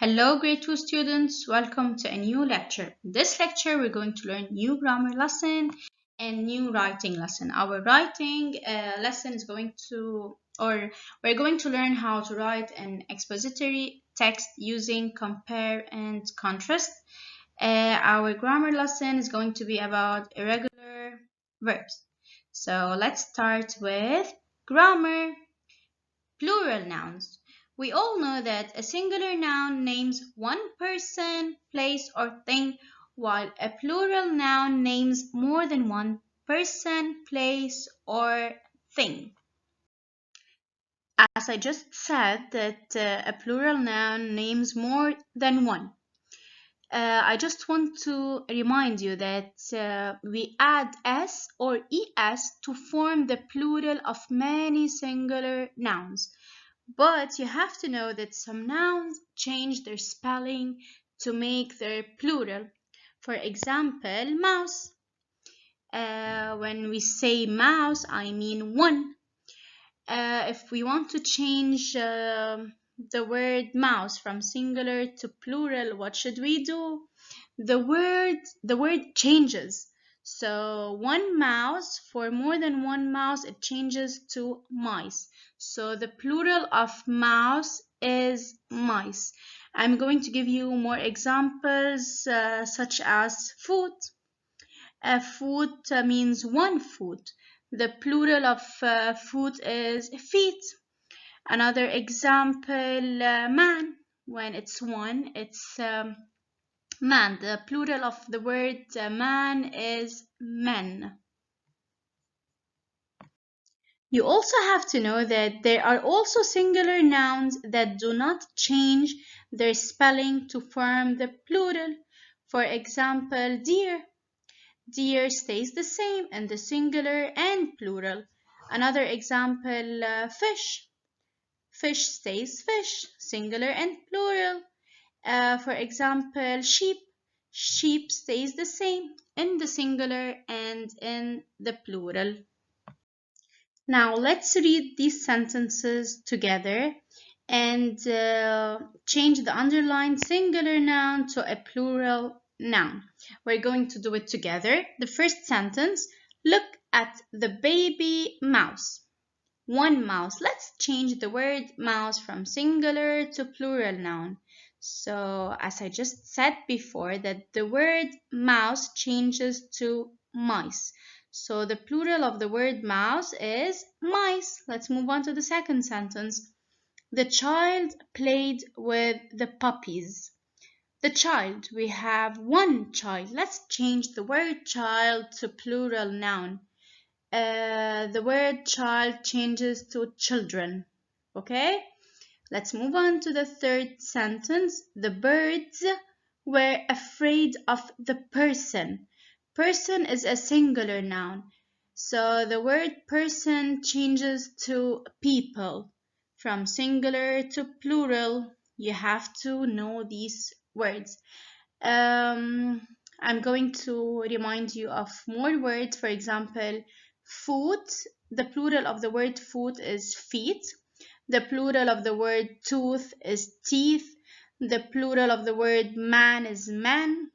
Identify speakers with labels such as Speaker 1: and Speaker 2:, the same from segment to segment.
Speaker 1: Hello, grade 2 students. Welcome to a new lecture. In this lecture, we're going to learn new grammar lesson and new writing lesson. Our writing lesson is we're going to learn how to write an expository text using compare and contrast. Our grammar lesson is going to be about irregular verbs. So let's start with grammar. Plural nouns. We all know that a singular noun names one person, place, or thing, while a plural noun names more than one person, place, or thing. As I just said, that a plural noun names more than one. I just want to remind you that we add s or es to form the plural of many singular nouns. But you have to know that some nouns change their spelling to make their plural. For example, mouse. When we say mouse, I mean one. If we want to change the word mouse from singular to plural, what should we do? The word changes. So one mouse, for more than one mouse, it changes to mice. So the plural of mouse is mice. I'm going to give you more examples such as foot. A foot means one foot. The plural of foot is feet. Another example, man. When it's one, it's man. The plural of the word man is men. You also have to know that there are also singular nouns that do not change their spelling to form the plural. For example, deer. Deer stays the same in the singular and plural. Another example, fish. Fish stays fish, singular and plural. For example, sheep. Sheep stays the same in the singular and in the plural. Now let's read these sentences together and change the underlined singular noun to a plural noun. We're going to do it together. The first sentence, look at the baby mouse. One mouse. Let's change the word mouse from singular to plural noun. So as I just said before, that the word mouse changes to mice. So the plural of the word mouse is mice. Let's move on to the second sentence. The child played with the puppies. The child, we have one child. Let's change the word child to plural noun. The word child changes to children. Okay? Let's move on to the third sentence. The birds were afraid of the person. Person is a singular noun. So the word person changes to people. From singular to plural, you have to know these words. I'm going to remind you of more words. For example, foot. The plural of the word foot is feet. The plural of the word tooth is teeth. The plural of the word man is men.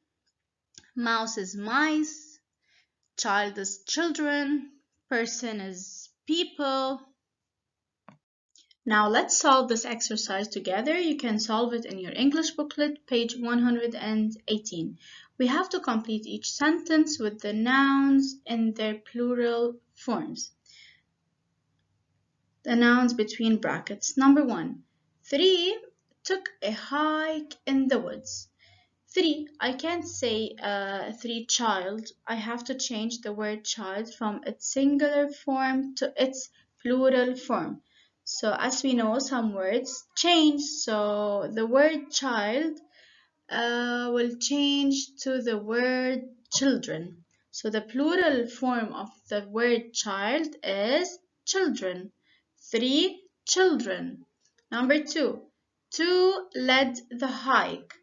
Speaker 1: Mouse is mice. Child is children. Person is people. Now let's solve this exercise together. You can solve it in your English booklet, page 118. We have to complete each sentence with the nouns in their plural forms. The nouns between brackets. Number 1. 3 took a hike in the woods. 3. I can't say 3 child. I have to change the word child from its singular form to its plural form. So as we know, some words change. So the word child will change to the word children. So the plural form of the word child is children. 3 children. Number 2. 2 led the hike.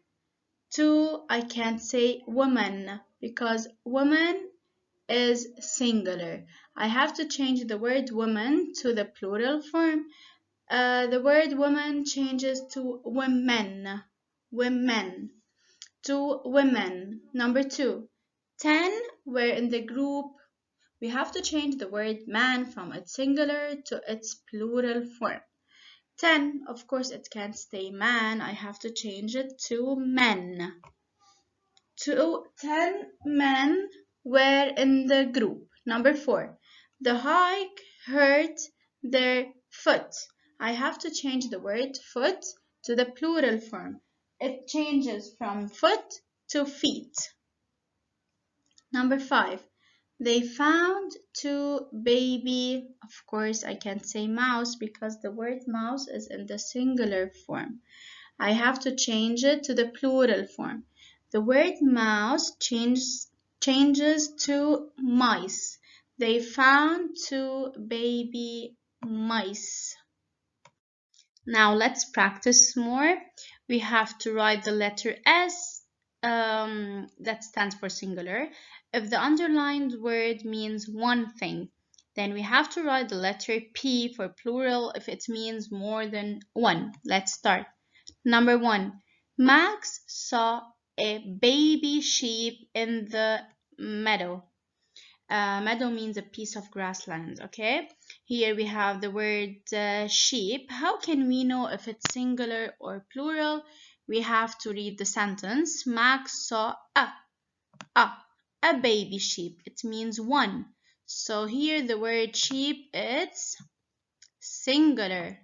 Speaker 1: 2, I can't say woman because woman is singular. I have to change the word woman to the plural form. The word woman changes to women. women. 2 women. Number 2. 10 were in the group. We have to change the word man from its singular to its plural form. 10, of course, it can't stay man. I have to change it to men. 10 men were in the group. Number 4. The hike hurt their foot. I have to change the word foot to the plural form. It changes from foot to feet. Number 5. They found 2 baby. Of course, I can't say mouse because the word mouse is in the singular form. I have to change it to the plural form. The word mouse changes to mice. They found 2 baby mice. Now let's practice more. We have to write the letter S, that stands for singular. If the underlined word means one thing, then we have to write the letter P for plural if it means more than one. Let's start. Number 1. Max saw a baby sheep in the meadow. Meadow means a piece of grassland, okay? Here we have the word sheep. How can we know if it's singular or plural? We have to read the sentence. Max saw a baby sheep. It means one. So here the word sheep, it's singular.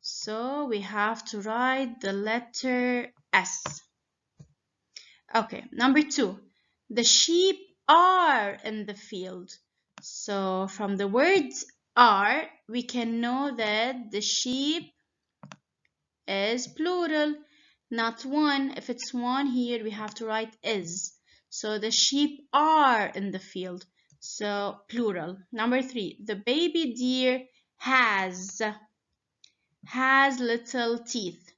Speaker 1: So we have to write the letter S. Okay, number 2. The sheep are in the field. So from the words are, we can know that the sheep is plural, not one. If it's one here, we have to write is. So the sheep are in the field. So plural. Number 3. The baby deer has little teeth.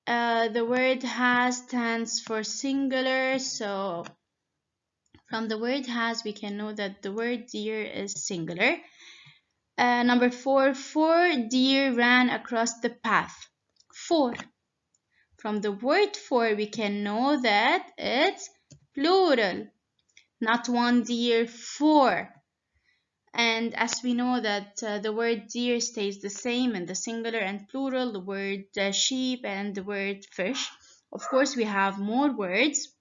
Speaker 1: The word has stands for singular, so from the word has we can know that the word deer is singular. Number 4, 4 deer ran across the path. 4. From the word for we can know that it's plural, not one deer, 4. And as we know that the word deer stays the same in the singular and plural, the word sheep and the word fish. Of course, we have more words.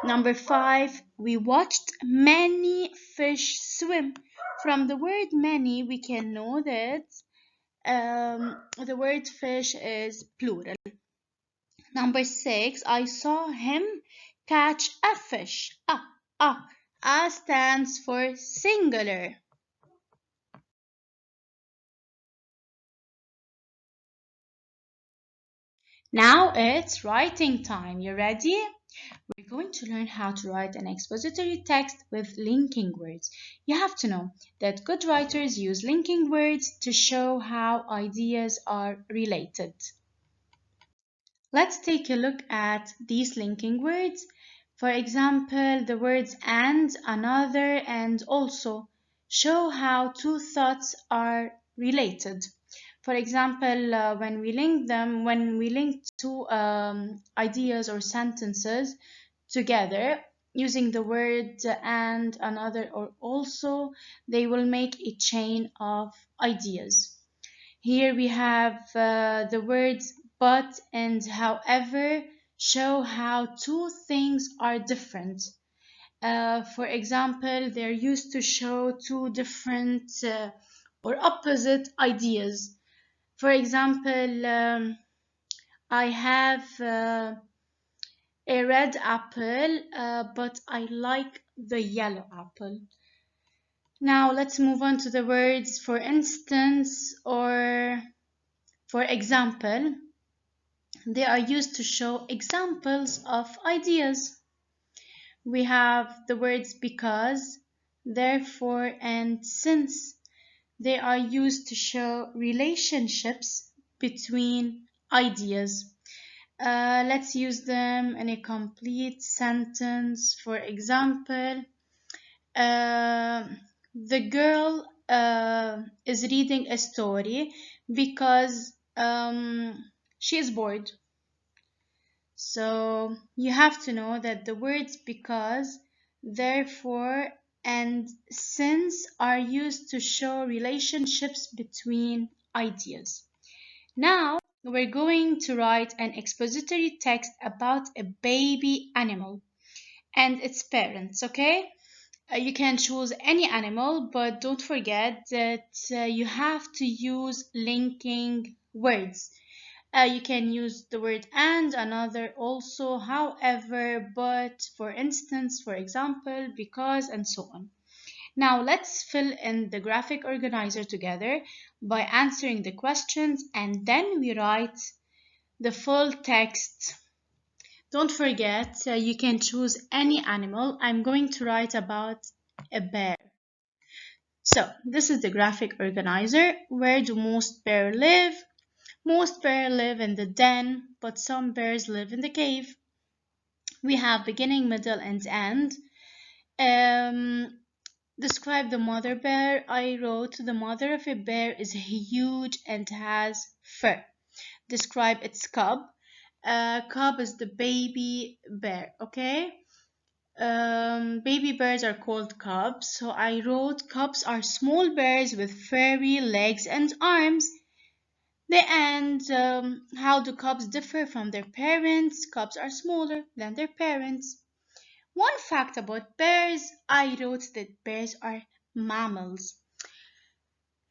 Speaker 1: Number 5, we watched many fish swim. From the word many, we can know that the word fish is plural. Number 6, I saw him catch a fish. A stands for singular. Now it's writing time. You ready? We're going to learn how to write an expository text with linking words. You have to know that good writers use linking words to show how ideas are related. Let's take a look at these linking words. For example, the words and, another, and also show how two thoughts are related. For example, when we link two ideas or sentences together using the word and, another, or also, they will make a chain of ideas. Here we have the words but and however show how two things are different. For example, they're used to show two different or opposite ideas. For example, I have a red apple, but I like the yellow apple. Now let's move on to the words for instance or for example. They are used to show examples of ideas. We have the words because, therefore, and since. They are used to show relationships between ideas. Let's use them in a complete sentence. For example, the girl is reading a story because she is bored. So you have to know that the words because, therefore, and since are used to show relationships between ideas. Now we're going to write an expository text about a baby animal and its parents, okay? You can choose any animal, but don't forget that you have to use linking words. You can use the word and another also, however, but for instance, for example, because, and so on. Now let's fill in the graphic organizer together by answering the questions and then we write the full text. Don't forget, you can choose any animal. I'm going to write about a bear. So this is the graphic organizer. Where do most bears live? Most bears live in the den, but some bears live in the cave. We have beginning, middle, and end. Describe the mother bear. I wrote the mother of a bear is huge and has fur. Describe its cub. Cub is the baby bear, okay? Baby bears are called cubs. So I wrote cubs are small bears with furry legs and arms. The end. How do cubs differ from their parents? Cubs are smaller than their parents. One fact about bears, I wrote that bears are mammals.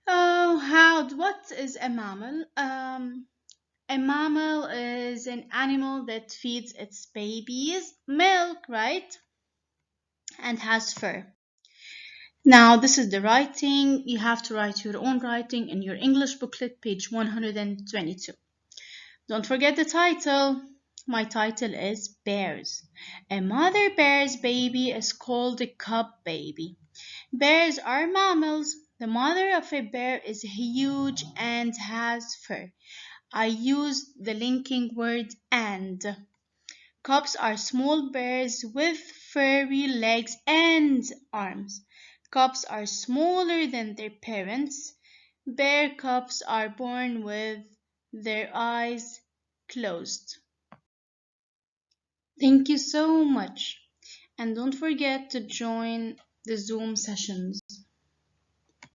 Speaker 1: What is a mammal? A mammal is an animal that feeds its babies milk, right? And has fur. Now, this is the writing. You have to write your own writing in your English booklet, page 122. Don't forget the title. My title is Bears. A mother bear's baby is called a cub baby. Bears are mammals. The mother of a bear is huge and has fur. I used the linking word and. Cubs are small bears with furry legs and arms. Cubs are smaller than their parents. Bear cubs are born with their eyes closed. Thank you so much. And don't forget to join the Zoom sessions.